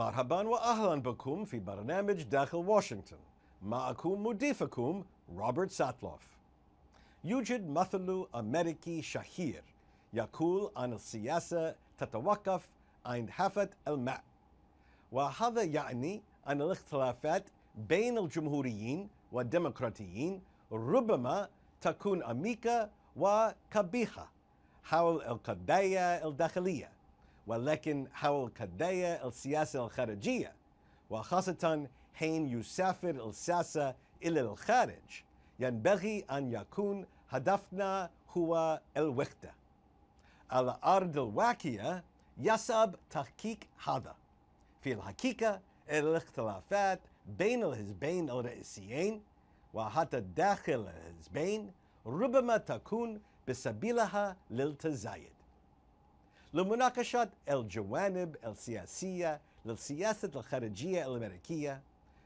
مرحبا وأهلا بكم في برنامج داخل واشنطن. معكم مضيفكم روبرت ساتلوف. يوجد مثل أمريكي شهير يقول أن السياسة تتوقف عند حافة الماء، وهذا يعني أن الاختلافات بين الجمهوريين والديمقراطيين ربما تكون عميقة وقبيحة حول القضايا الداخلية، ولكن حول القضايا السياسة الخارجية، وخاصة حين يسافر الساسة إلى الخارج، ينبغي أن يكون هدفنا هو الوحدة. على أرض الواقع يصعب تحقيق هذا. في الحقيقة الاختلافات بين الحزبين الرئيسيين وحتى داخل الحزبين ربما تكون بسبيلها للتزايد. لمناقشة الجوانب السياسية للسياسة الخارجية الأمريكية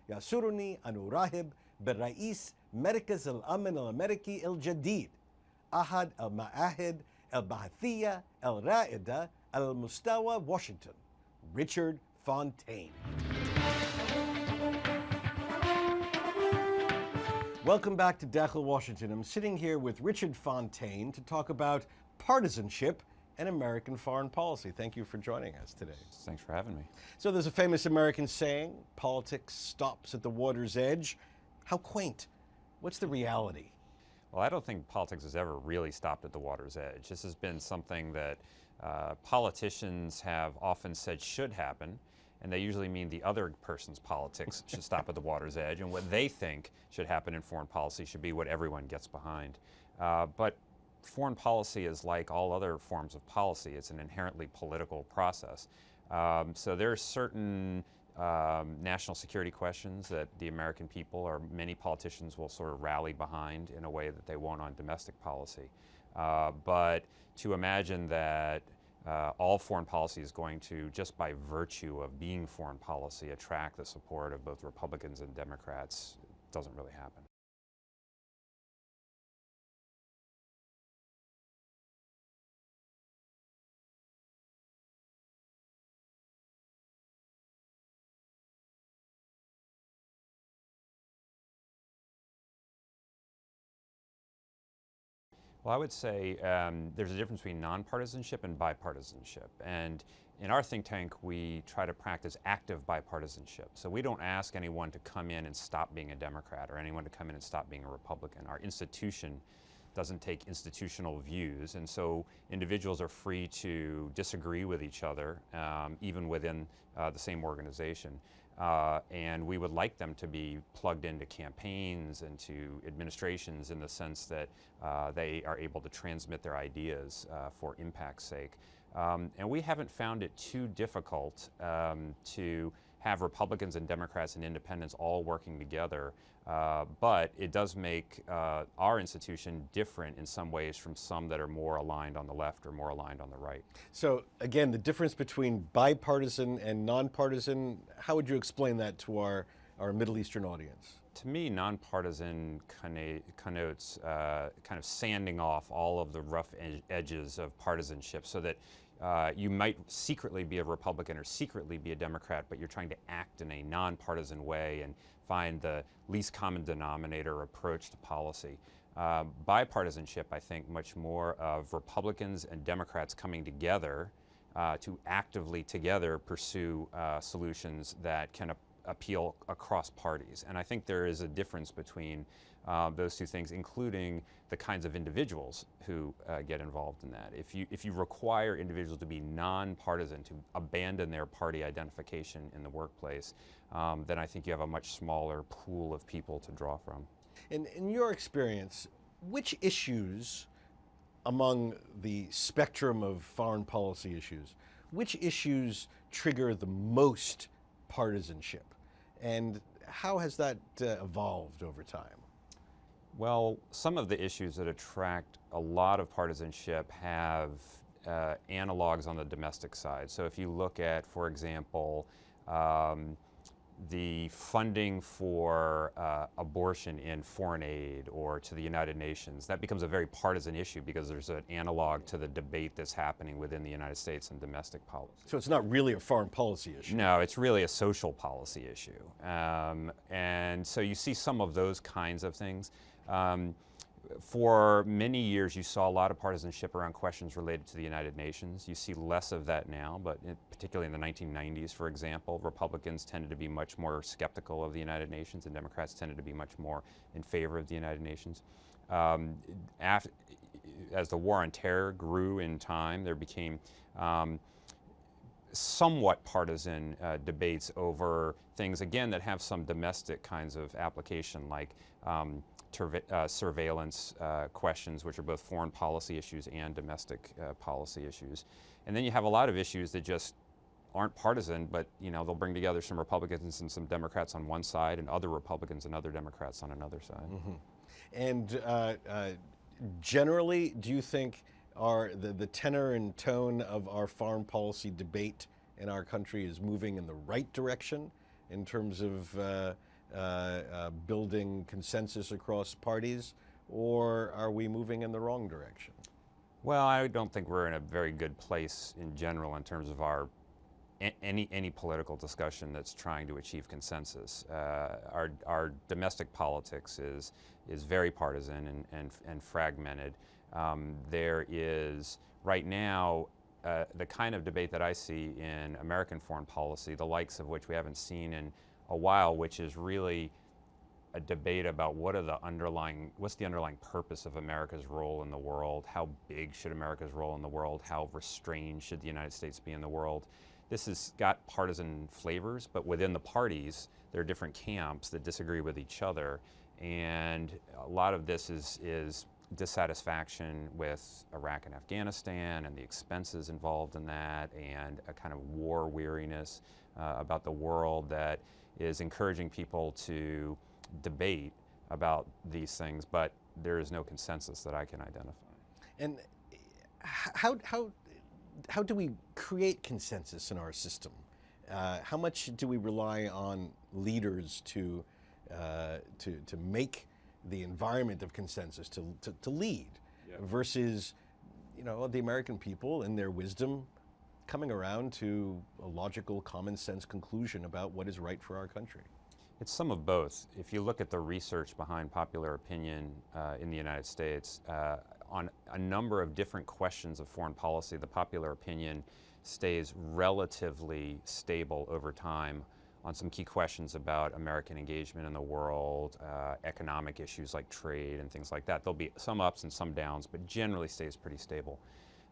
يسرني أن أرحب برئيس مركز الأمن الأمريكي الجديد، أحد المعاهد البحثية الرائدة على مستوى واشنطن، ريتشارد فونتين. Welcome back to Dakhil, Washington. I'm sitting here with Richard Fontaine to talk about partisanship and American foreign policy. Thank you for joining us today. Thanks for having me. So there's a famous American saying, politics stops at the water's edge. How quaint. What's the reality? Well, I don't think politics has ever really stopped at the water's edge. This has been something that politicians have often said should happen, and they usually mean the other person's politics should stop at the water's edge, and what they think should happen in foreign policy should be what everyone gets behind. But foreign policy is like all other forms of policy. It's an inherently political process. So there are certain national security questions that the American people or many politicians will sort of rally behind in a way that they won't on domestic policy. But to imagine that all foreign policy is going to, just by virtue of being foreign policy, attract the support of both Republicans and Democrats doesn't really happen. Well, I would say there's a difference between nonpartisanship and bipartisanship. And in our think tank, we try to practice active bipartisanship. So we don't ask anyone to come in and stop being a Democrat or anyone to come in and stop being a Republican. Our institution doesn't take institutional views. And so individuals are free to disagree with each other, even within the same organization. And we would like them to be plugged into campaigns and to administrations in the sense that they are able to transmit their ideas for impact's sake. And we haven't found it too difficult to have Republicans and Democrats and independents all working together, but it does make our institution different in some ways from some that are more aligned on the left or more aligned on the right. So again, the difference between bipartisan and nonpartisan, how would you explain that to our Middle Eastern audience? To me, nonpartisan connotes kind of sanding off all of the rough edges of partisanship so that you might secretly be a Republican or secretly be a Democrat, but you're trying to act in a nonpartisan way and find the least common denominator approach to policy. Bipartisanship, I think, much more of Republicans and Democrats coming together to actively together pursue solutions that can appeal across parties. And I think there is a difference between those two things, including the kinds of individuals who get involved in that. If you require individuals to be nonpartisan, to abandon their party identification in the workplace, then I think you have a much smaller pool of people to draw from. In your experience, which issues among the spectrum of foreign policy issues, which issues trigger the most partisanship? And how has that evolved over time? Well, some of the issues that attract a lot of partisanship have analogs on the domestic side. So if you look at, for example, the funding for abortion in foreign aid or to the United Nations, that becomes a very partisan issue because there's an analog to the debate that's happening within the United States in domestic policy. So it's not really a foreign policy issue. No, it's really a social policy issue. And so you see some of those kinds of things. For many years, you saw a lot of partisanship around questions related to the United Nations. You see less of that now, but particularly in the 1990s, for example, Republicans tended to be much more skeptical of the United Nations, and Democrats tended to be much more in favor of the United Nations. As the war on terror grew in time, there became somewhat partisan debates over things, again, that have some domestic kinds of application, like surveillance questions, which are both foreign policy issues and domestic policy issues. And then you have a lot of issues that just aren't partisan, but they'll bring together some Republicans and some Democrats on one side and other Republicans and other Democrats on another side. And generally, do you think the tenor and tone of our foreign policy debate in our country is moving in the right direction in terms of building consensus across parties, or are we moving in the wrong direction? Well, I don't think we're in a very good place in general in terms of any political discussion that's trying to achieve consensus. Our domestic politics is very partisan and fragmented. There is right now the kind of debate that I see in American foreign policy, the likes of which we haven't seen in a while, which is really a debate about what's the underlying purpose of America's role in the world, how big should America's role in the world, how restrained should the United States be in the world. This has got partisan flavors, but within the parties, there are different camps that disagree with each other, and a lot of this is dissatisfaction with Iraq and Afghanistan and the expenses involved in that, and a kind of war weariness about the world that is encouraging people to debate about these things, but there is no consensus that I can identify. And how do we create consensus in our system? How much do we rely on leaders to make the environment of consensus to lead, versus the American people in their wisdom coming around to a logical, common sense conclusion about what is right for our country? It's some of both. If you look at the research behind popular opinion in the United States, on a number of different questions of foreign policy, the popular opinion stays relatively stable over time on some key questions about American engagement in the world, economic issues like trade and things like that. There'll be some ups and some downs, but generally stays pretty stable.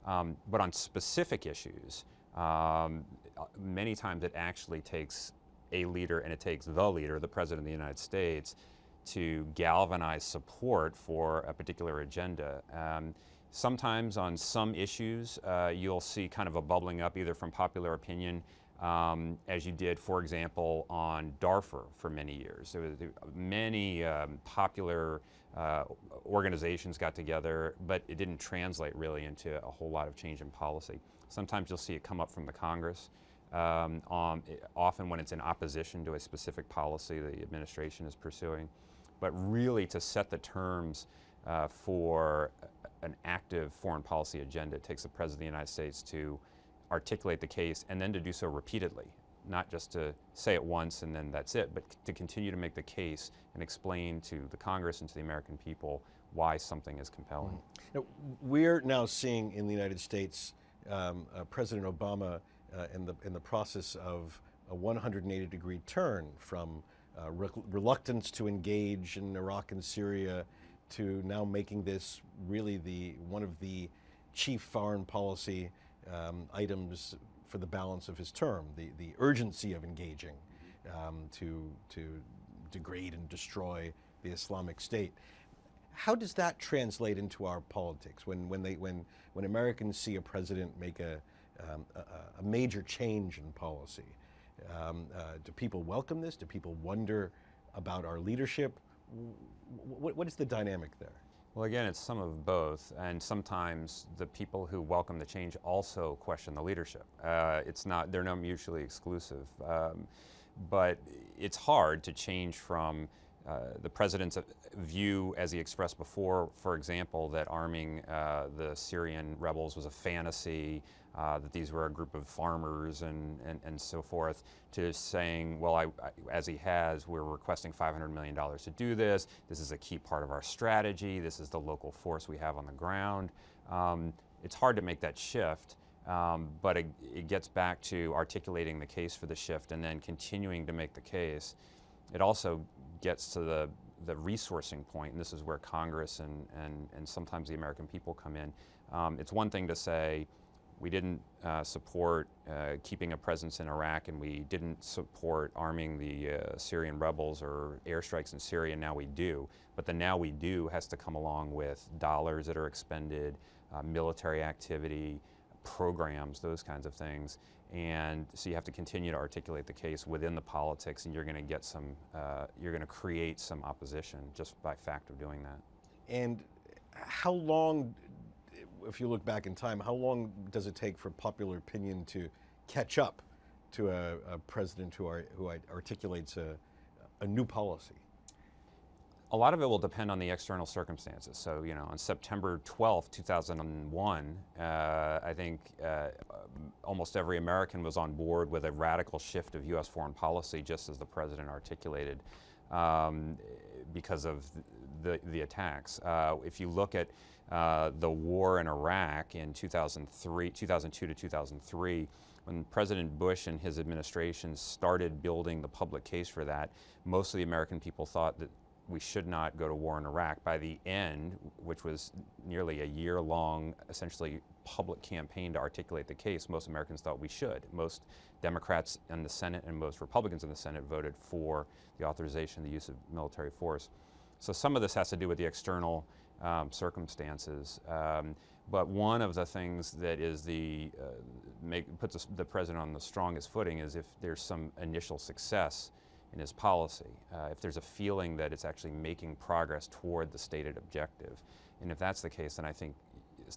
But on specific issues, many times it actually takes a leader, and it takes the leader, the President of the United States, to galvanize support for a particular agenda. Sometimes on some issues, you'll see kind of a bubbling up either from popular opinion, as you did, for example, on Darfur for many years. There was many popular organizations got together, but it didn't translate really into a whole lot of change in policy. Sometimes you'll see it come up from the Congress, often when it's in opposition to a specific policy the administration is pursuing. But really, to set the terms for an active foreign policy agenda, it takes the President of the United States to articulate the case, and then to do so repeatedly, not just to say it once and then that's it, but to continue to make the case and explain to the Congress and to the American people why something is compelling. Now, we're now seeing in the United States President Obama in the process of a 180-degree turn from reluctance to engage in Iraq and Syria to now making this really one of the chief foreign policy items for the balance of his term, the urgency of engaging to degrade and destroy the Islamic State. How does that translate into our politics when Americans see a president make a major change in policy? Do people welcome this? Do people wonder about our leadership? What is the dynamic there? Well, again, it's some of both, and sometimes the people who welcome the change also question the leadership. They're not mutually exclusive. But it's hard to change from the president's view, as he expressed before, for example, that arming the Syrian rebels was a fantasy, that these were a group of farmers and so forth, to saying, well, as he has, we're requesting $500 million to do this. This is a key part of our strategy. This is the local force we have on the ground. It's hard to make that shift. But it gets back to articulating the case for the shift and then continuing to make the case. It also gets to the resourcing point, and this is where Congress and sometimes the American people come in. It's one thing to say, we didn't support keeping a presence in Iraq, and we didn't support arming the Syrian rebels or airstrikes in Syria, now we do. But the now we do has to come along with dollars that are expended, military activity, programs, those kinds of things. And so you have to continue to articulate the case within the politics, and you're going to get some, you're going to create some opposition just by fact of doing that. And how long, if you look back in time, how long does it take for popular opinion to catch up to a president who articulates a new policy? A lot of it will depend on the external circumstances. So, you know, on September 12th, 2001, I think almost every American was on board with a radical shift of U.S. foreign policy, just as the president articulated, because of the attacks. If you look at the war in Iraq in 2002 to 2003, when President Bush and his administration started building the public case for that, most of the American people thought that we should not go to war in Iraq. By the end, which was nearly a year-long, essentially public campaign to articulate the case, most Americans thought we should. Most Democrats in the Senate and most Republicans in the Senate voted for the authorization of the use of military force. So some of this has to do with the external circumstances. But one of the things that is puts the president on the strongest footing is if there's some initial success in his policy, if there's a feeling that it's actually making progress toward the stated objective. And if that's the case, then I think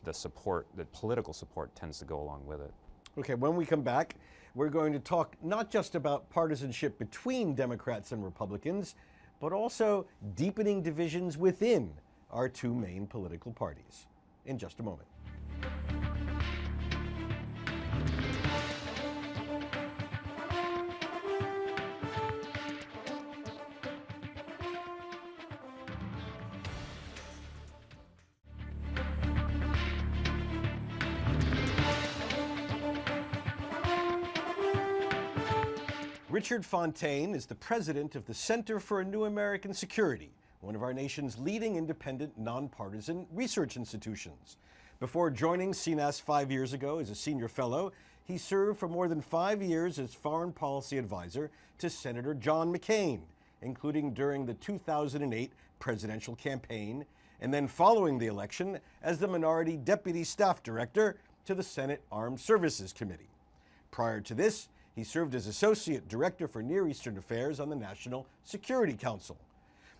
the political support tends to go along with it. Okay, when we come back, we're going to talk not just about partisanship between Democrats and Republicans, but also deepening divisions within our two main political parties. In just a moment. Richard Fontaine is the president of the Center for a New American Security, one of our nation's leading independent, nonpartisan research institutions. Before joining CNAS 5 years ago as a senior fellow, he served for more than 5 years as foreign policy advisor to Senator John McCain, including during the 2008 presidential campaign, and then following the election as the minority deputy staff director to the Senate Armed Services Committee. Prior to this, he served as Associate Director for Near Eastern Affairs on the National Security Council.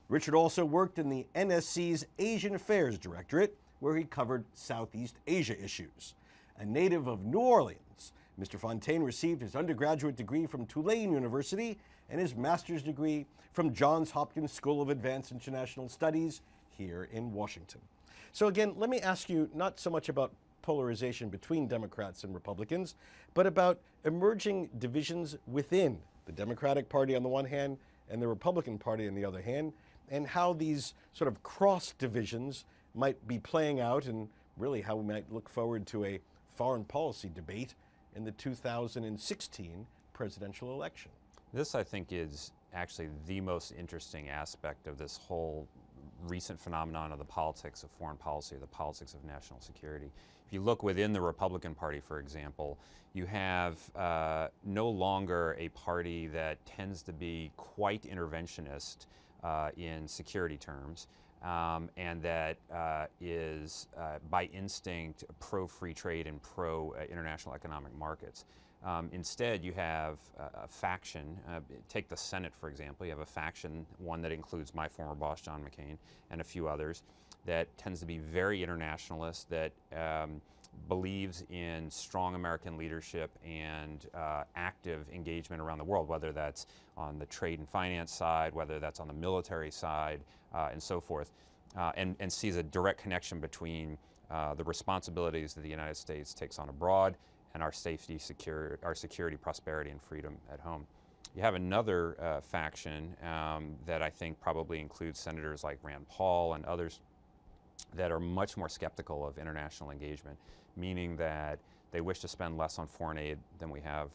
Richard also worked in the NSC's Asian Affairs Directorate, where he covered Southeast Asia issues. A native of New Orleans, Mr. Fontaine received his undergraduate degree from Tulane University and his master's degree from Johns Hopkins School of Advanced International Studies here in Washington. So again, let me ask you not so much about polarization between Democrats and Republicans, but about emerging divisions within the Democratic Party on the one hand and the Republican Party on the other hand, and how these sort of cross divisions might be playing out, and really how we might look forward to a foreign policy debate in the 2016 presidential election. This, I think, is actually the most interesting aspect of this whole recent phenomenon of the politics of foreign policy, or the politics of national security. If you look within the Republican Party, for example, you have no longer a party that tends to be quite interventionist in security terms, and that is by instinct pro-free trade and pro-international economic markets. Instead, you have a faction. Take the Senate, for example. You have a faction, one that includes my former boss, John McCain, and a few others, that tends to be very internationalist, that believes in strong American leadership and active engagement around the world, whether that's on the trade and finance side, whether that's on the military side, and so forth, and sees a direct connection between the responsibilities that the United States takes on abroad and our safety, our security, prosperity, and freedom at home. You have another faction that I think probably includes senators like Rand Paul and others that are much more skeptical of international engagement, meaning that they wish to spend less on foreign aid than we have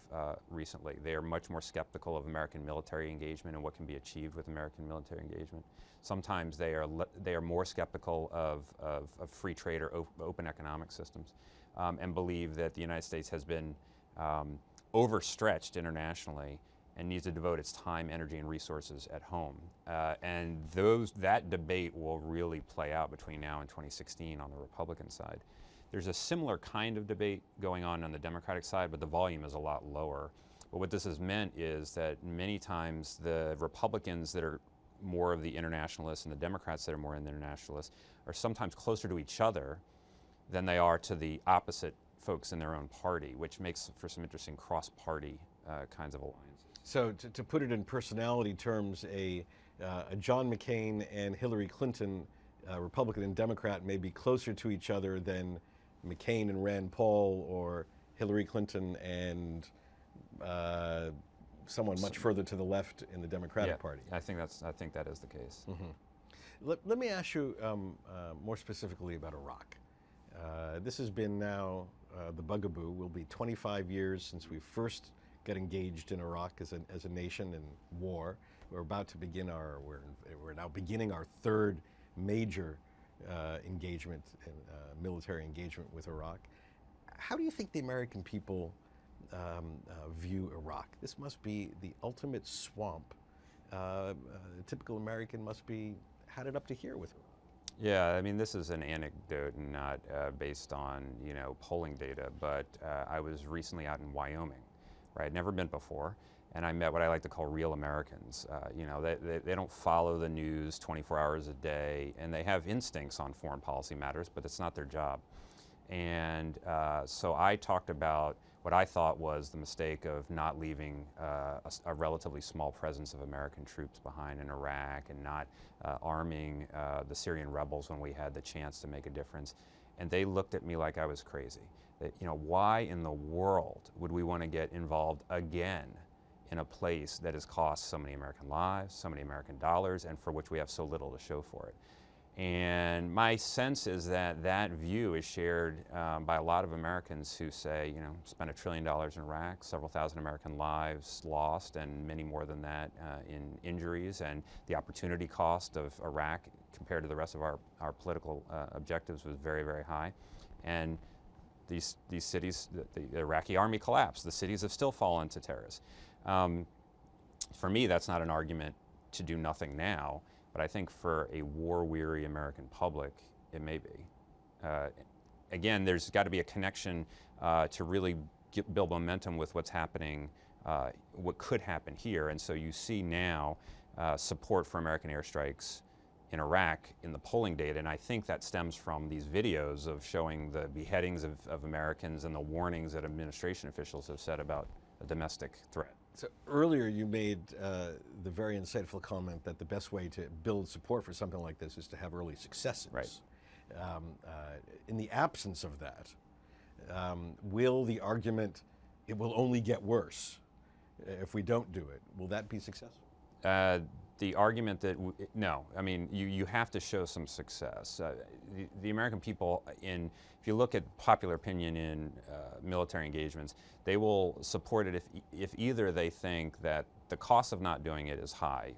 recently. They are much more skeptical of American military engagement and what can be achieved with American military engagement. Sometimes they are more skeptical of free trade or open economic systems, and believe that the United States has been overstretched internationally and needs to devote its time, energy, and resources at home. And that debate will really play out between now and 2016 on the Republican side. There's a similar kind of debate going on the Democratic side, but the volume is a lot lower. But what this has meant is that many times the Republicans that are more of the internationalists and the Democrats that are more in the internationalists are sometimes closer to each other than they are to the opposite folks in their own party, which makes for some interesting cross-party kinds of alliances. So to put it in personality terms, a John McCain and Hillary Clinton, Republican and Democrat, may be closer to each other than McCain and Rand Paul, or Hillary Clinton and someone much further to the left in the Democratic Party. I think that is the case. Mm-hmm. Let me ask you more specifically about Iraq. This has been now the bugaboo. Will be 25 years since we first got engaged in Iraq as a nation in war. We're about to begin we're now beginning our third major engagement, military engagement with Iraq. How do you think the American people view Iraq? This must be the ultimate swamp. A typical American must be had it up to here with Iraq. Yeah, I mean, this is an anecdote and not based on polling data, but I was recently out in Wyoming, right? I'd never been before, and I met what I like to call real Americans. They don't follow the news 24 hours a day, and they have instincts on foreign policy matters, but it's not their job. And so I talked about what I thought was the mistake of not leaving a relatively small presence of American troops behind in Iraq and not arming the Syrian rebels when we had the chance to make a difference. And they looked at me like I was crazy. That, why in the world would we want to get involved again in a place that has cost so many American lives, so many American dollars, and for which we have so little to show for it? And my sense is that view is shared by a lot of Americans who say, spent $1 trillion in Iraq, several thousand American lives lost, and many more than that in injuries, and the opportunity cost of Iraq compared to the rest of our political objectives was very, very high. And these cities, the Iraqi army collapsed. The cities have still fallen to terrorists. For me, that's not an argument to do nothing now. But I think for a war-weary American public, it may be. Again, there's got to be a connection to really build momentum with what's happening, what could happen here. And so you see now support for American airstrikes in Iraq in the polling data, and I think that stems from these videos of showing the beheadings of Americans and the warnings that administration officials have said about a domestic threat. So earlier you made the very insightful comment that the best way to build support for something like this is to have early successes. Right. In the absence of that, will the argument, it will only get worse if we don't do it, will that be successful? The argument that, no, I mean, you have to show some success. The American people, if you look at popular opinion in military engagements, they will support it if either they think that the cost of not doing it is high,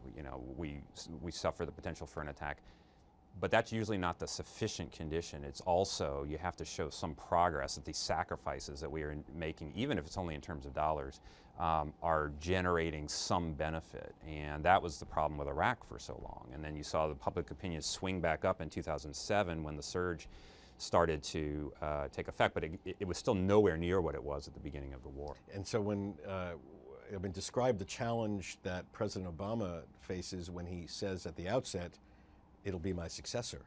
we suffer the potential for an attack, but that's usually not the sufficient condition. It's also, you have to show some progress, that these sacrifices that we are making, even if it's only in terms of dollars, are generating some benefit. And that was the problem with Iraq for so long. And then you saw the public opinion swing back up in 2007 when the surge started to take effect, but it was still nowhere near what it was at the beginning of the war. And so when, describe the challenge that President Obama faces when he says at the outset, it'll be my successor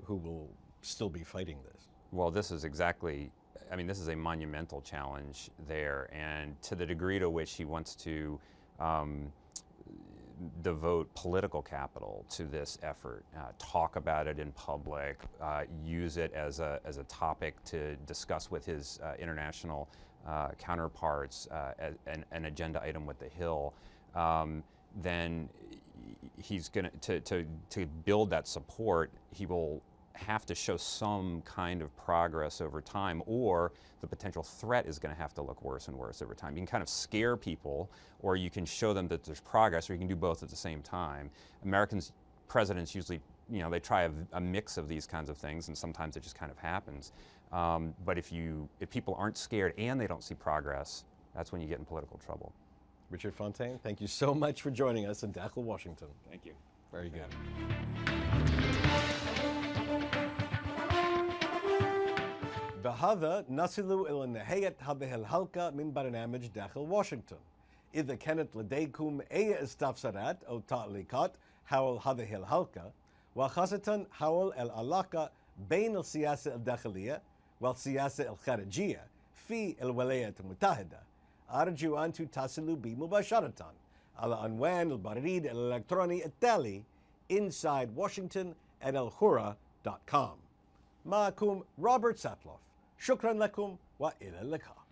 who will still be fighting this. Well, this is exactly I mean, this is a monumental challenge there, and to the degree to which he wants to devote political capital to this effort, talk about it in public, use it as a topic to discuss with his international counterparts, as an agenda item with the Hill, then he's going to build that support, he will have to show some kind of progress over time, or the potential threat is going to have to look worse and worse over time. You can kind of scare people, or you can show them that there's progress, or you can do both at the same time. Presidents usually, they try a mix of these kinds of things, and sometimes it just kind of happens. But if people aren't scared and they don't see progress, that's when you get in political trouble. Richard Fontaine, thank you so much for joining us in Dakhil, Washington. Thank you. Very good. بهذا نصل إلى نهاية هذه الحلقة من برنامج داخل واشنطن. إذا كانت لديكم أي استفسارات أو تعليقات حول هذه الحلقة، وخاصة حول العلاقة بين السياسة الداخلية والسياسة الخارجية في الولايات المتحدة، أرجو أن تتصلوا بي مباشرة على عنوان البريد الإلكتروني التالي insidewashington@alhura.com. معكم روبرت ساتلوف. شكرا لكم وإلى اللقاء.